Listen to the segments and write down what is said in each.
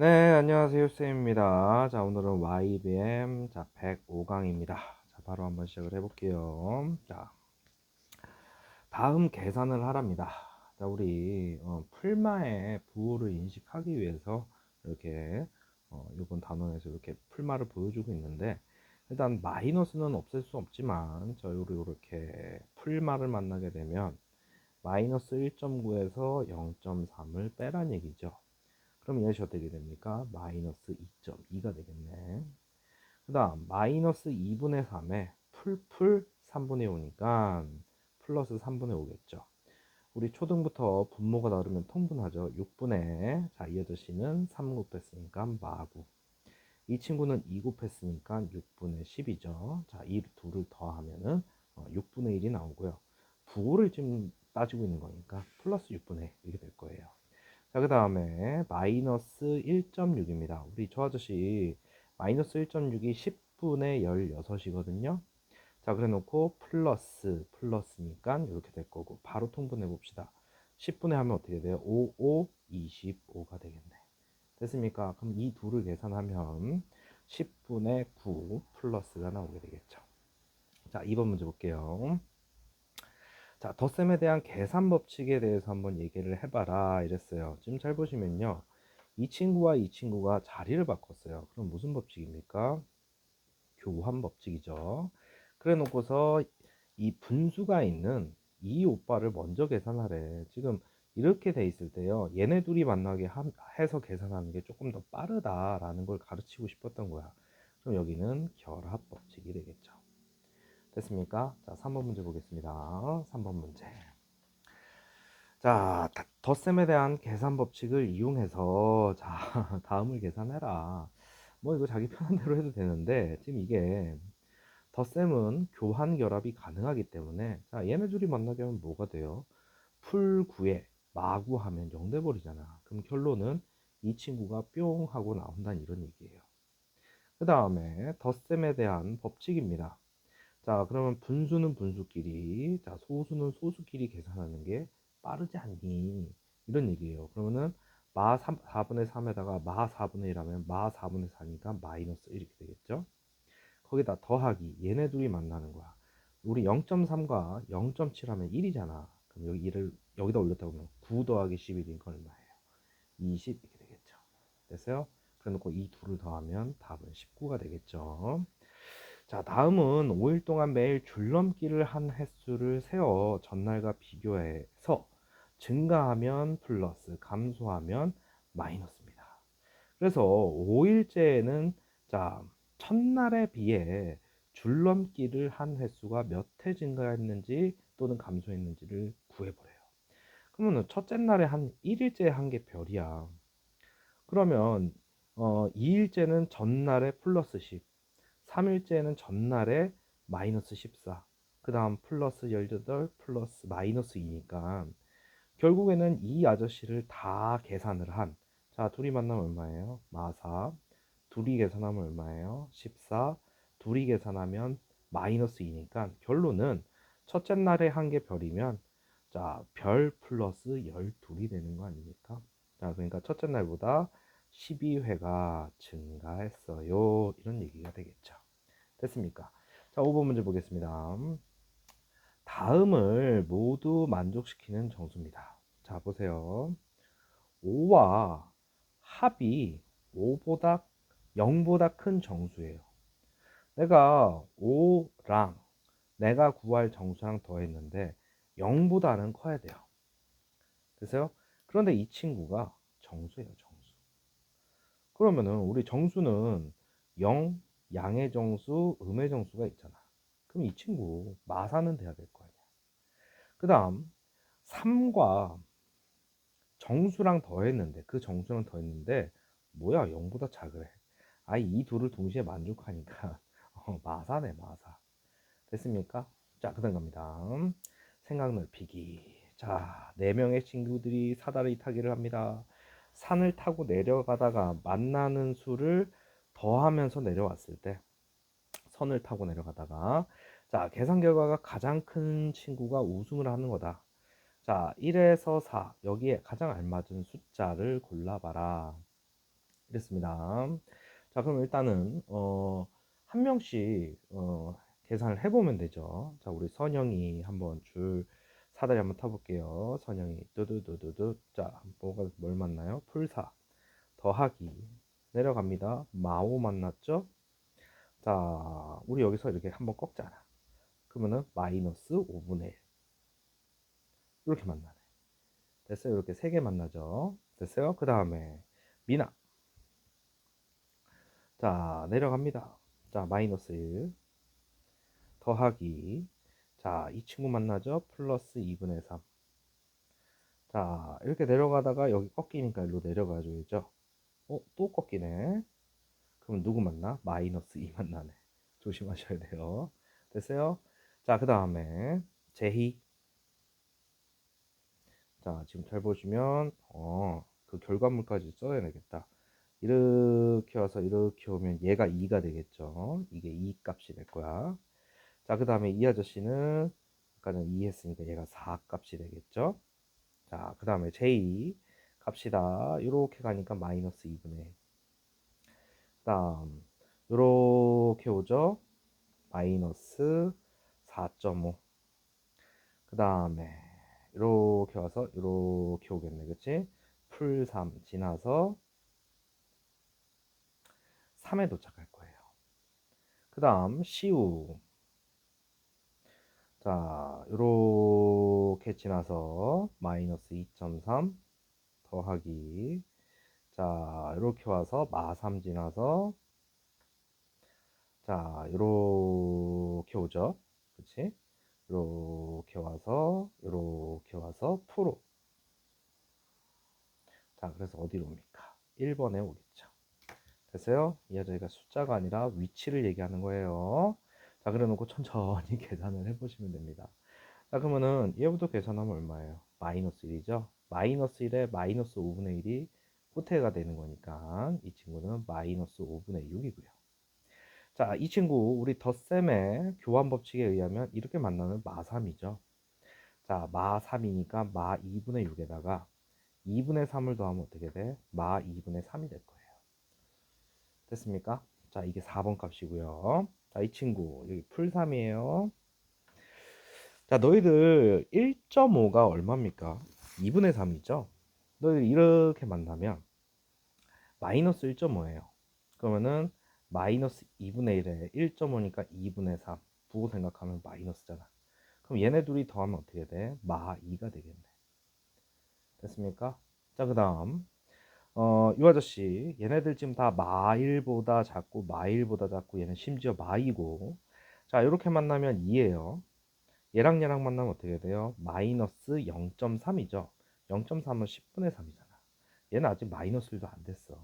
네, 안녕하세요. 쌤입니다. 자, 오늘은 YBM 105강입니다. 자, 바로 한번 시작을 해볼게요. 자, 다음 계산을 하랍니다. 자, 우리 풀마의 부호를 인식하기 위해서 이렇게 이번 단원에서 이렇게 풀마를 보여주고 있는데, 일단 마이너스는 없앨 수 없지만 우리 이렇게 풀마를 만나게 되면 마이너스 1.9에서 0.3을 빼란 얘기죠. 그럼 얘시 어떻게 됩니까? 마이너스 2.2가 되겠네. 그 다음 마이너스 2분의 3에 풀 3분의 5니까 플러스 3분의 5겠죠. 우리 초등부터 분모가 다르면 통분하죠. 6분의, 자, 이 아저씨는 3 곱했으니까 마구, 이 친구는 2 곱했으니까 6분의 10이죠. 자, 이 둘을 더하면은 6분의 1이 나오고요. 부호를 지금 따지고 있는 거니까 플러스 6분의 1 이렇게 될 거예요. 자, 그 다음에 마이너스 1.6입니다. 우리 저 아저씨 마이너스 1.6이 10분의 16이거든요. 자, 그래 놓고 플러스니까 이렇게 될 거고, 바로 통분해 봅시다. 10분의 하면 어떻게 돼요? 5, 25가 되겠네. 됐습니까? 그럼 이 둘을 계산하면 10분의 9 플러스가 나오게 되겠죠. 자, 2번 문제 볼게요. 자, 덧셈에 대한 계산 법칙에 대해서 한번 얘기를 해봐라 이랬어요. 지금 잘 보시면요, 이 친구와 이 친구가 자리를 바꿨어요. 그럼 무슨 법칙입니까? 교환 법칙이죠. 그래 놓고서 이 분수가 있는 이 오빠를 먼저 계산하래. 지금 이렇게 돼 있을 때요, 얘네 둘이 만나게 해서 계산하는 게 조금 더 빠르다라는 걸 가르치고 싶었던 거야. 그럼 여기는 결합 법칙이 되겠죠. 됐습니까? 자, 3번 문제 보겠습니다. 3번 문제. 자, 덧셈에 대한 계산 법칙을 이용해서 자, 다음을 계산해라. 뭐 이거 자기 편한 대로 해도 되는데, 지금 이게 덧셈은 교환 결합이 가능하기 때문에, 자, 얘네 둘이 만나게 하면 뭐가 돼요? 풀 9에 마구 하면 0 돼버리잖아. 그럼 결론은 이 친구가 뿅 하고 나온다는 이런 얘기예요. 그 다음에 덧셈에 대한 법칙입니다. 자, 그러면 분수는 분수끼리, 자, 소수는 소수끼리 계산하는 게 빠르지 않니? 이런 얘기예요. 그러면은 마 4분의 3에다가 마 4분의 1하면 마 4분의 4니까 마이너스 1 이렇게 되겠죠? 거기다 더하기, 얘네 둘이 만나는 거야. 우리 0.3과 0.7 하면 1이잖아. 그럼 여기 1을 여기다 올렸다 보면 9 더하기 11이니까 얼마예요? 20 이렇게 되겠죠. 됐어요? 그래 놓고 이 둘을 더하면 답은 19가 되겠죠. 자, 다음은 5일 동안 매일 줄넘기를 한 횟수를 세어 전날과 비교해서 증가하면 플러스, 감소하면 마이너스입니다. 그래서 5일째는, 자, 첫날에 비해 줄넘기를 한 횟수가 몇 회 증가했는지 또는 감소했는지를 구해보래요. 그러면 첫째 날에 한 1일째 한 게 별이야. 그러면 2일째는 전날에 플러스 10, 3일째는 전날에 마이너스 14, 그 다음 플러스 18, 플러스 마이너스 2니까 결국에는 이 아저씨를 다 계산을 한, 자, 둘이 만나면 얼마예요? 마사. 둘이 계산하면 얼마예요? 14. 둘이 계산하면 마이너스 2니까 결론은 첫째 날에 한 게 별이면, 자, 별 플러스 12이 되는 거 아닙니까? 자, 그러니까 첫째 날보다 12회가 증가했어요. 이런 얘기가 되겠죠. 됐습니까? 자, 5번 문제 보겠습니다. 다음을 모두 만족시키는 정수입니다. 자, 보세요. 5와 합이 5보다 0보다 큰 정수예요. 내가 5랑 내가 구할 정수랑 더했는데 0보다는 커야 돼요. 됐어요? 그런데 이 친구가 정수예요, 정수. 그러면은 우리 정수는 0, 양의 정수, 음의 정수가 있잖아. 그럼 이 친구 마사는 돼야 될 거 아니야. 그 다음 3과 정수랑 더했는데, 그 정수랑 더했는데 뭐야, 0보다 작으래. 아이, 이 둘을 동시에 만족하니까 마사네, 마사. 됐습니까? 자, 그 다음 갑니다. 생각 넓히기. 자, 4명의 친구들이 사다리 타기를 합니다. 산을 타고 내려가다가 만나는 수를 더하면서 내려왔을 때, 선을 타고 내려가다가, 자, 계산 결과가 가장 큰 친구가 우승을 하는 거다. 자, 1에서 4, 여기에 가장 알맞은 숫자를 골라봐라. 이랬습니다. 자, 그럼 일단은 한 명씩 계산을 해보면 되죠. 자, 우리 선영이 한번 줄 사다리 한번 타볼게요. 선영이 뚜두두두두. 자, 뭘 만나요? 풀4 더하기 내려갑니다. 마오 만났죠? 자, 우리 여기서 이렇게 한번 꺾잖아. 그러면은 마이너스 5분의 1 이렇게 만나네. 됐어요? 이렇게 세 개 만나죠. 됐어요? 그 다음에 미나. 자, 내려갑니다. 자, 마이너스 1 더하기. 자, 이 친구 만나죠? 플러스 2분의 3. 자, 이렇게 내려가다가 여기 꺾이니까 일로 내려가줘야죠. 또 꺾이네. 그럼 누구 만나? 마이너스 2 만나네. 조심하셔야 돼요. 됐어요? 자, 그 다음에 제희. 자, 지금 잘 보시면 그 결과물까지 써야 되겠다. 이렇게 와서 이렇게 오면 얘가 2가 되겠죠. 이게 2 값이 될 거야. 자, 그 다음에 이 아저씨는 아까는 2 했으니까 얘가 4 값이 되겠죠. 자, 그 다음에 J 갑시다. 이렇게 가니까 마이너스 2분의 1. 다음 이렇게 오죠. 마이너스 4.5. 그 다음에 이렇게 와서 이렇게 오겠네. 그치? 풀 3 지나서 3에 도착할 거예요. 그 다음 시우. 자, 이렇게 지나서 마이너스 2.3 더하기. 자, 이렇게 와서 마3 지나서 자, 이렇게 오죠. 그치? 이렇게 와서 프로. 자, 그래서 어디로 옵니까? 1번에 오겠죠. 됐어요? 이 저희가 숫자가 아니라 위치를 얘기하는 거예요. 자, 그래 놓고 천천히 계산을 해보시면 됩니다. 자, 그러면은 얘부터 계산하면 얼마예요? 마이너스 1이죠? 마이너스 1에 마이너스 5분의 1이 끝에가 되는 거니까 이 친구는 마이너스 5분의 6이고요. 자, 이 친구 우리 덧셈의 교환 법칙에 의하면 이렇게 만나면 마3이죠. 자, 마3이니까 마 2분의 6에다가 2분의 3을 더하면 어떻게 돼? 마 2분의 3이 될 거예요. 됐습니까? 자, 이게 4번 값이고요. 자, 이 친구 여기 풀3이에요. 자, 너희들 1.5가 얼마입니까? 2분의 3이죠? 너희들 이렇게 만나면 마이너스 1.5예요. 그러면은 마이너스 2분의 1에 1.5니까 2분의 3 부호 생각하면 마이너스잖아. 그럼 얘네 둘이 더하면 어떻게 돼? 마 2가 되겠네. 됐습니까? 자, 그 다음 이 아저씨 얘네들 지금 다 마1보다 작고 마1보다 작고 얘는 심지어 마2고 자, 이렇게 만나면 2예요. 얘랑 만나면 어떻게 돼요? 마이너스 0.3이죠. 0.3은 10분의 3이잖아. 얘는 아직 마이너스 1도 안 됐어.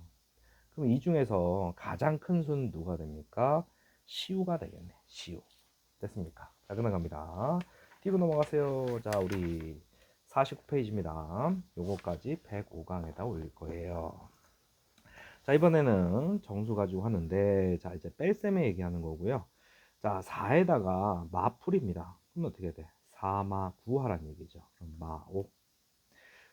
그럼 이 중에서 가장 큰 수는 누가 됩니까? 시우가 되겠네. 시우. 됐습니까? 자, 그나갑니다. 뒤로 넘어가세요. 자, 우리 49페이지입니다. 요거까지 105강에다 올릴 거예요. 자, 이번에는 정수 가지고 하는데, 자, 이제 뺄셈에 얘기하는 거고요. 자, 4에다가 마풀입니다. 그럼 어떻게 돼? 4마 9 하란 얘기죠. 그럼 마 5.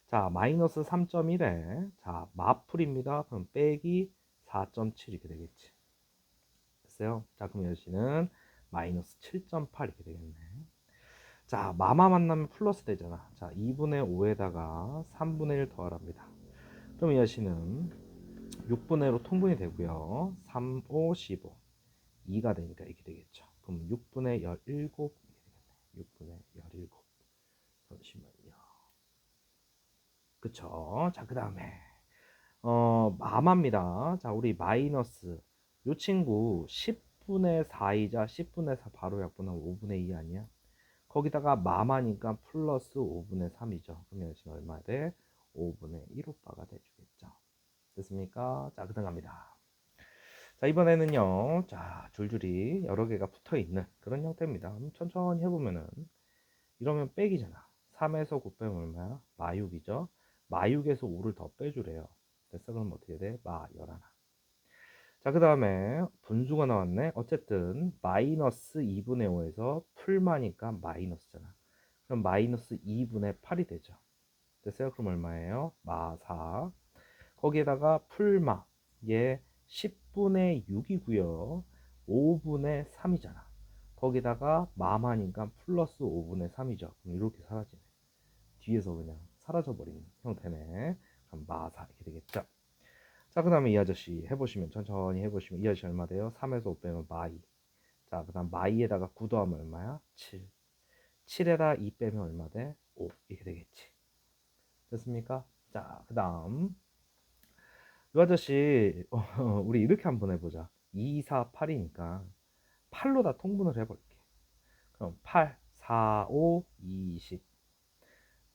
자, 마이너스 3.1에, 자, 마풀입니다. 그럼 빼기 4.7 이렇게 되겠지. 됐어요? 자, 그럼 여기는 마이너스 7.8 이렇게 되겠네. 자, 마마 만나면 플러스 되잖아. 자, 2분의 5에다가 3분의 1 더하랍니다. 그럼 이 여시는 6분의 1로 통분이 되고요. 3, 5, 15. 2가 되니까 이렇게 되겠죠. 그럼 6분의 17 이렇게 되겠네. 6분의 17. 잠시만요. 그쵸? 자, 그 다음에 마마입니다. 자, 우리 마이너스 요 친구 10분의 4이자 10분의 4 바로 약분하면 5분의 2 아니야? 거기다가 마마니까 플러스 5분의 3이죠. 그럼 여기는 얼마 돼? 5분의 1오빠가 돼주겠죠. 됐습니까? 자, 그 다음 갑니다. 자, 이번에는요. 자, 줄줄이 여러 개가 붙어 있는 그런 형태입니다. 천천히 해보면은 이러면 빼기잖아. 3에서 9 빼면 얼마야? 마6이죠. 마6에서 5를 더 빼주래요. 됐어? 그럼 어떻게 돼? 마 11. 자, 그 다음에 분수가 나왔네. 어쨌든 마이너스 2분의 5에서 풀마니까 마이너스잖아. 그럼 마이너스 2분의 8이 되죠. 됐어요? 그럼 얼마예요? 마 4. 거기에다가 풀마 얘 10분의 6이고요. 5분의 3이잖아. 거기다가 마마니까 플러스 5분의 3이죠. 그럼 이렇게 사라지네. 뒤에서 그냥 사라져버린 형태네. 그럼 마사 이렇게 되겠죠. 자, 그 다음에 이 아저씨 해보시면, 천천히 해보시면 이 아저씨 얼마 돼요? 3에서 5 빼면 마이. 자, 그 다음 마이에다가 9 더하면 얼마야? 7. 7에다 2 빼면 얼마 돼? 5 이렇게 되겠지. 됐습니까? 자, 그 다음 이 아저씨 우리 이렇게 한번 해보자. 2, 4, 8이니까 8로 다 통분을 해볼게. 그럼 8, 4, 5, 20.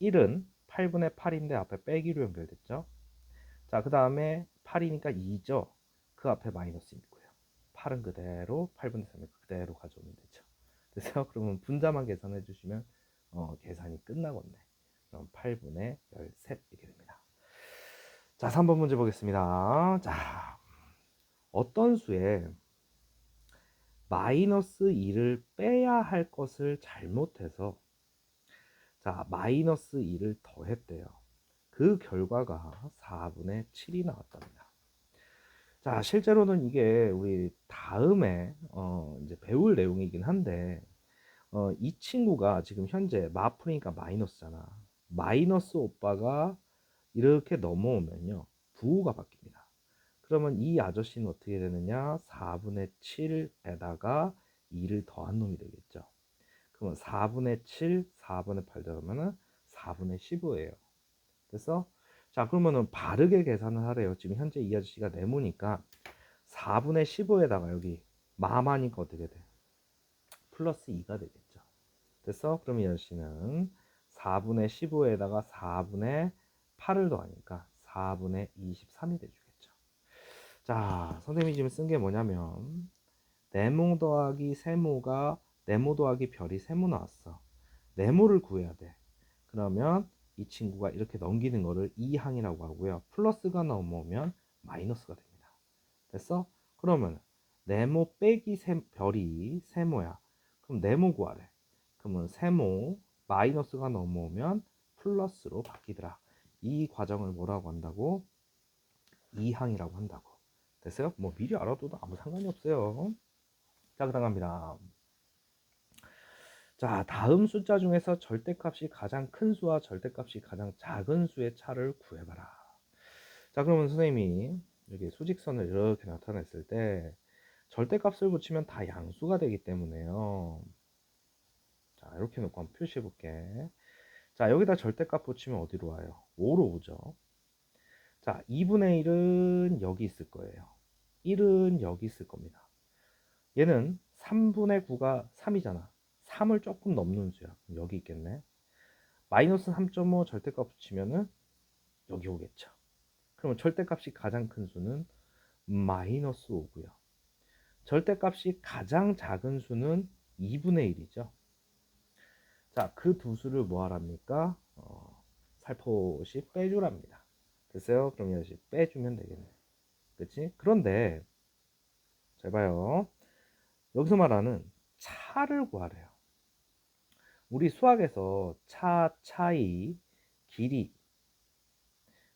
1은 8분의 8인데 앞에 빼기로 연결됐죠. 자, 그 다음에 8이니까 2죠. 그 앞에 마이너스 있고요. 8은 그대로 8분의 3을 그대로 가져오면 되죠. 그래서 그러면 분자만 계산해 주시면 계산이 끝나겠네. 그럼 8분의 13 이렇게 됩니다. 자, 3번 문제 보겠습니다. 자, 어떤 수에 마이너스 2를 빼야 할 것을 잘못해서 자, 마이너스 2를 더했대요. 그 결과가 4분의 7이 나왔답니다. 자, 실제로는 이게 우리 다음에 이제 배울 내용이긴 한데 이 친구가 지금 현재 마프니까 마이너스잖아. 마이너스 오빠가 이렇게 넘어오면요. 부호가 바뀝니다. 그러면 이 아저씨는 어떻게 되느냐? 4분의 7에다가 2를 더한 놈이 되겠죠. 그러면 4분의 7, 4분의 8 더하면은 4분의 15예요. 그래서 자, 그러면은 바르게 계산을 하래요. 지금 현재 이 아저씨가 네모니까 4분의 15에다가 여기 마마니까 어떻게 돼? 플러스 2가 되겠죠. 됐어? 그럼 이 아저씨는 4분의 15에다가 4분의 8을 더하니까 4분의 23이 돼주겠죠. 자, 선생님이 지금 쓴 게 뭐냐면 네모 더하기 세모가 네모 더하기 별이 세모 나왔어. 네모를 구해야 돼. 그러면 이 친구가 이렇게 넘기는 거를 2항이라고 하고요. 플러스가 넘어오면 마이너스가 됩니다. 됐어? 그러면 네모 빼기 별이 세모야. 그럼 네모 구하래. 그러면 세모 마이너스가 넘어오면 플러스로 바뀌더라. 이 과정을 뭐라고 한다고? 2항이라고 한다고. 됐어요? 뭐 미리 알아둬도 아무 상관이 없어요. 자, 그다음 갑니다. 자, 다음 숫자 중에서 절대값이 가장 큰 수와 절대값이 가장 작은 수의 차를 구해봐라. 자, 그러면 선생님이 여기 수직선을 이렇게 나타냈을 때 절대값을 붙이면 다 양수가 되기 때문에요. 자, 이렇게 놓고 한번 표시해 볼게. 자, 여기다 절대값 붙이면 어디로 와요? 5로 오죠. 자, 2분의 1은 여기 있을 거예요. 1은 여기 있을 겁니다. 얘는 3분의 9가 3이잖아. 3을 조금 넘는 수야. 여기 있겠네. 마이너스 3.5 절대값 붙이면은 여기 오겠죠. 그러면 절대값이 가장 큰 수는 마이너스 5고요. 절대값이 가장 작은 수는 2분의 1이죠. 자, 그 두 수를 뭐 하랍니까? 살포시 빼주랍니다. 됐어요? 그럼 여기 빼주면 되겠네. 그치? 그런데 잘 봐요. 여기서 말하는 차를 구하래요. 우리 수학에서 차, 차이, 길이,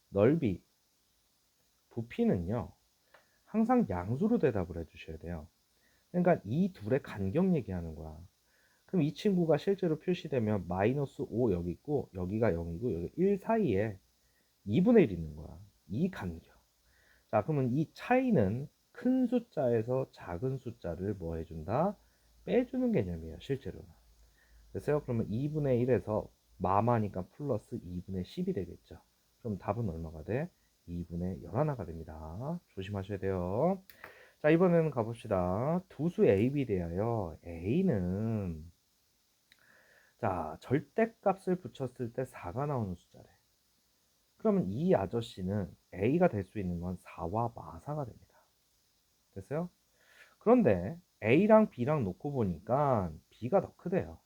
넓이, 부피는요. 항상 양수로 대답을 해주셔야 돼요. 그러니까 이 둘의 간격 얘기하는 거야. 그럼 이 친구가 실제로 표시되면 마이너스 5 여기 있고 여기가 0이고 여기 1 사이에 2분의 1 있는 거야. 이 간격. 자, 그러면 이 차이는 큰 숫자에서 작은 숫자를 뭐 해준다? 빼주는 개념이에요, 실제로는. 됐어요? 그러면 2분의 1에서 마마니까 플러스 2분의 10이 되겠죠. 그럼 답은 얼마가 돼? 2분의 11가 됩니다. 조심하셔야 돼요. 자, 이번에는 가봅시다. 두수 A, B 대하여 A는 자, 절대값을 붙였을 때 4가 나오는 숫자래. 그러면 이 아저씨는 A가 될 수 있는 건 4와 마사가 됩니다. 됐어요? 그런데 A랑 B랑 놓고 보니까 B가 더 크대요.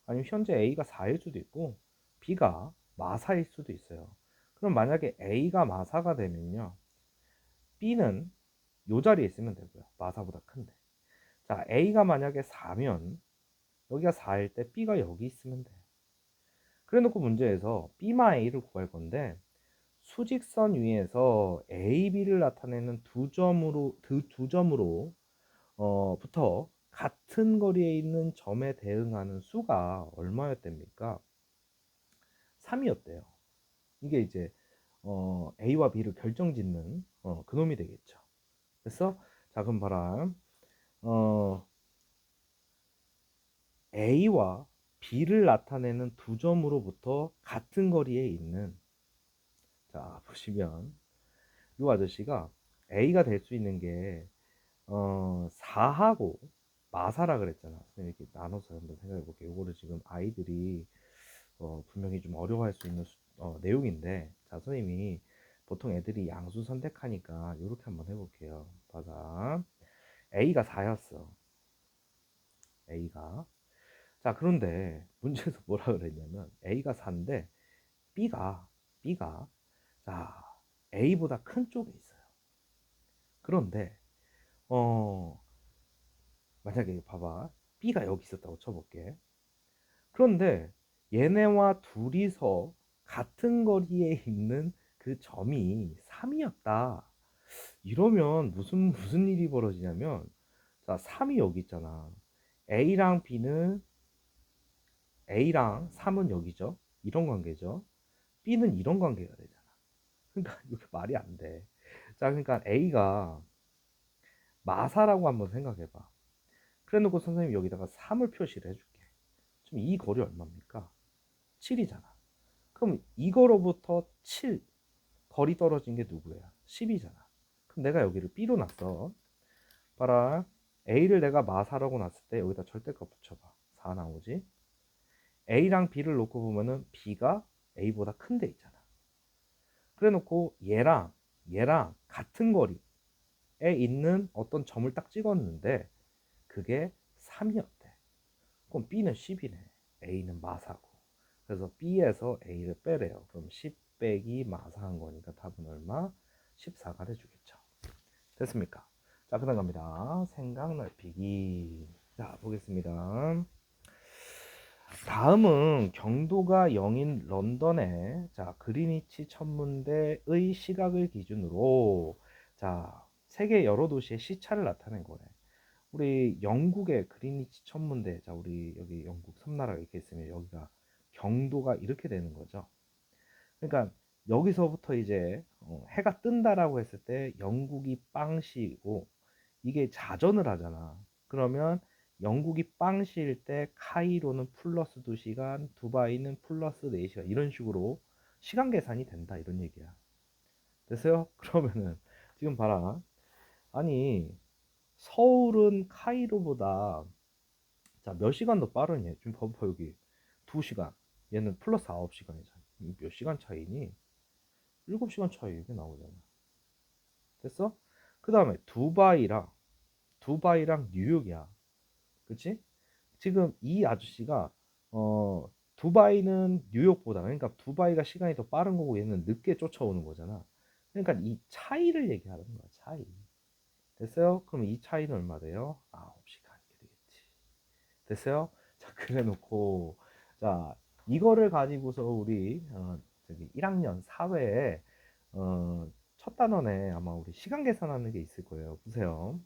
아니면 현재 A가 4일 수도 있고 B가 마사일 수도 있어요. 그럼 만약에 A가 마사가 되면요. B는 요 자리에 있으면 되고요. 마사보다 큰데. 자, A가 만약에 4면 여기가 4일 때 B가 여기 있으면 돼. 그래 놓고 문제에서 B마 A를 구할 건데 수직선 위에서 A, B를 나타내는 두 점으로 부터 같은 거리에 있는 점에 대응하는 수가 얼마였답니까? 3이었대요. 이게 이제 A와 B를 결정짓는 그놈이 되겠죠. 그래서 자 그럼 봐라. 어, A와 B를 나타내는 두 점으로부터 같은 거리에 있는, 자 보시면 이 아저씨가 A가 될 수 있는 게 4하고 마사라 그랬잖아. 이렇게 나눠서 한번 생각해 볼게요. 이거를 지금 아이들이 분명히 좀 어려워할 수 있는 내용인데, 자 선생님이 보통 애들이 양수 선택하니까 이렇게 한번 해볼게요. 봐봐. A가 4였어. A가. 자 그런데 문제에서 뭐라 그랬냐면 A가 4인데 B가 자 A보다 큰 쪽에 있어요. 그런데 어 만약에 봐봐, B가 여기 있었다고 쳐볼게. 그런데 얘네와 둘이서 같은 거리에 있는 그 점이 3이었다. 이러면 무슨 일이 벌어지냐면, 자 3이 여기 있잖아. A랑 B는 A랑 3은 여기죠. 이런 관계죠. B는 이런 관계가 되잖아. 그러니까 이게 말이 안 돼. 자 그러니까 A가 마사라고 한번 생각해봐. 그래 놓고 선생님이 여기다가 3을 표시를 해줄게. 지금 이 거리 얼마입니까? 7이잖아. 그럼 이거로부터 7 거리 떨어진 게 누구야? 10이잖아. 그럼 내가 여기를 B로 놨어. 봐라. A를 내가 마사라고 놨을 때 여기다 절대값 붙여봐. 4 나오지? A랑 B를 놓고 보면은 B가 A보다 큰 데 있잖아. 그래 놓고 얘랑 같은 거리에 있는 어떤 점을 딱 찍었는데 그게 3이었대. 그럼 B는 10이네. A는 마사고. 그래서 B에서 A를 빼래요. 그럼 10 빼기 마사한 거니까 답은 얼마? 14가 돼주겠죠. 됐습니까? 자, 그 다음 갑니다. 생각 넓히기. 자, 보겠습니다. 다음은 경도가 0인 런던의 자 그리니치 천문대의 시각을 기준으로 자 세계 여러 도시의 시차를 나타낸 거네. 우리 영국의 그리니치 천문대, 자 우리 여기 영국 섬나라가 이렇게 있으면 여기가 경도가 이렇게 되는 거죠. 그러니까 여기서부터 이제 해가 뜬다라고 했을 때 영국이 빵시이고 이게 자전을 하잖아. 그러면 영국이 빵시일 때 카이로는 플러스 2시간, 두바이는 플러스 4시간 이런 식으로 시간 계산이 된다 이런 얘기야. 됐어요? 그러면은 지금 봐라. 아니 서울은 카이로보다 자 몇 시간 더 빠르니? 지금 봐봐 여기 2시간. 얘는 플러스 9시간이잖아. 몇 시간 차이니? 7시간 차이 이렇게 나오잖아. 됐어? 그 다음에 두바이랑 뉴욕이야. 그치? 지금 이 아저씨가 두바이는 뉴욕보다, 그러니까 두바이가 시간이 더 빠른 거고 얘는 늦게 쫓아오는 거잖아. 그러니까 이 차이를 얘기하는 거야. 차이. 됐어요? 그럼 이 차이는 얼마 돼요? 9시간 이렇게 되겠지. 됐어요? 자 그래 놓고 자 이거를 가지고서 우리 저기 1학년 사회에 첫 단원에 아마 우리 시간 계산하는 게 있을 거예요. 보세요.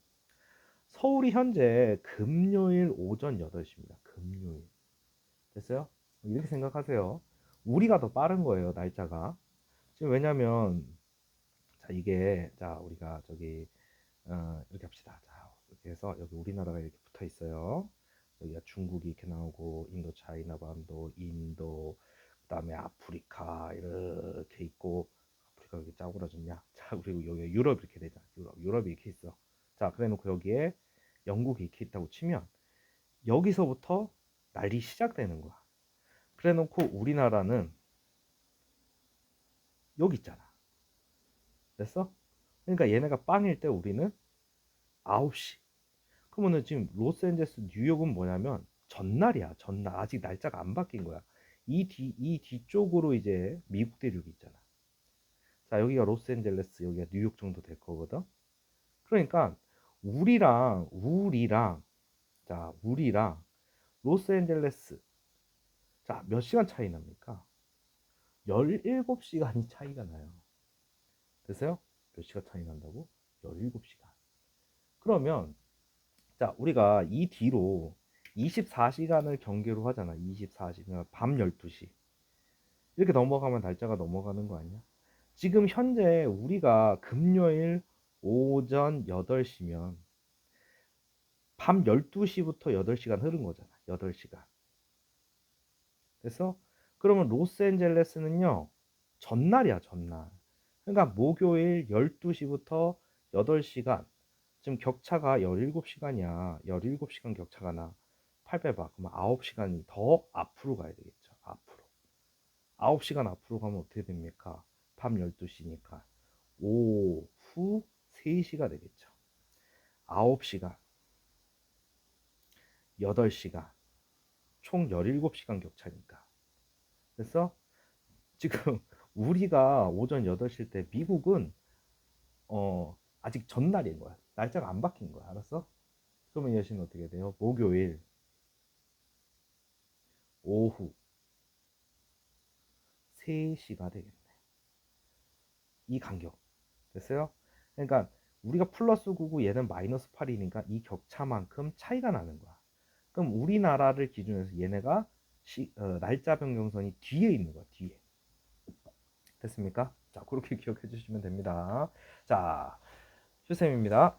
서울이 현재 금요일 오전 8시입니다. 금요일. 됐어요? 이렇게 생각하세요. 우리가 더 빠른 거예요, 날짜가. 지금 왜냐면 자 이게 자 우리가 저기 이렇게 합시다. 자 이렇게 해서 여기 우리나라가 이렇게 붙어 있어요. 여기가 중국이 이렇게 나오고 인도 차이나 반도 인도 그다음에 아프리카 이렇게 있고, 아프리카 여기 짜고라졌냐? 자 그리고 여기 유럽 이렇게 되잖아. 유럽이 이렇게 있어. 자 그래 놓고 여기에 영국이 이렇게 있다고 치면 여기서부터 날이 시작되는 거야. 그래 놓고 우리나라는 여기 있잖아. 됐어? 그러니까 얘네가 빵일 때 우리는 9시. 그러면은 지금 로스앤젤레스 뉴욕은 뭐냐면 전날이야. 전날. 아직 날짜가 안 바뀐 거야. 이 뒤쪽으로 이제 미국 대륙이 있잖아. 자 여기가 로스앤젤레스, 여기가 뉴욕 정도 될 거거든. 그러니까 우리랑 로스앤젤레스 자 몇 시간 차이 납니까? 17시간이 차이가 나요. 됐어요? 몇 시간 차이 난다고? 17시간. 그러면 자, 우리가 이 뒤로 24시간을 경계로 하잖아. 24시간, 밤 12시. 이렇게 넘어가면 날짜가 넘어가는 거 아니야? 지금 현재 우리가 금요일 오전 8시면 밤 12시부터 8시간 흐른 거잖아. 8시간. 됐어? 그러면 로스앤젤레스는요, 전날이야, 전날. 그러니까 목요일 12시부터 8시간. 지금 격차가 17시간이야. 17시간 격차가 나. 8 빼봐. 그러면 9시간이 더 앞으로 가야 되겠죠. 앞으로. 9시간 앞으로 가면 어떻게 됩니까? 밤 12시니까. 오후 3시가 되겠죠. 9시간, 8시간, 총 17시간 격차니까. 그래서 지금 우리가 오전 8시일 때 미국은 아직 전날인 거야. 날짜가 안 바뀐 거야. 알았어? 그러면 여시는 어떻게 돼요? 목요일 오후 3시가 되겠네. 이 간격. 됐어요? 그러니까 우리가 플러스 9고 얘는 마이너스 8이니까 이 격차만큼 차이가 나는 거야. 그럼 우리나라를 기준으로 해서 얘네가 날짜 변경선이 뒤에 있는 거야. 뒤에. 됐습니까? 자, 그렇게 기억해 주시면 됩니다. 자, 슈쌤입니다.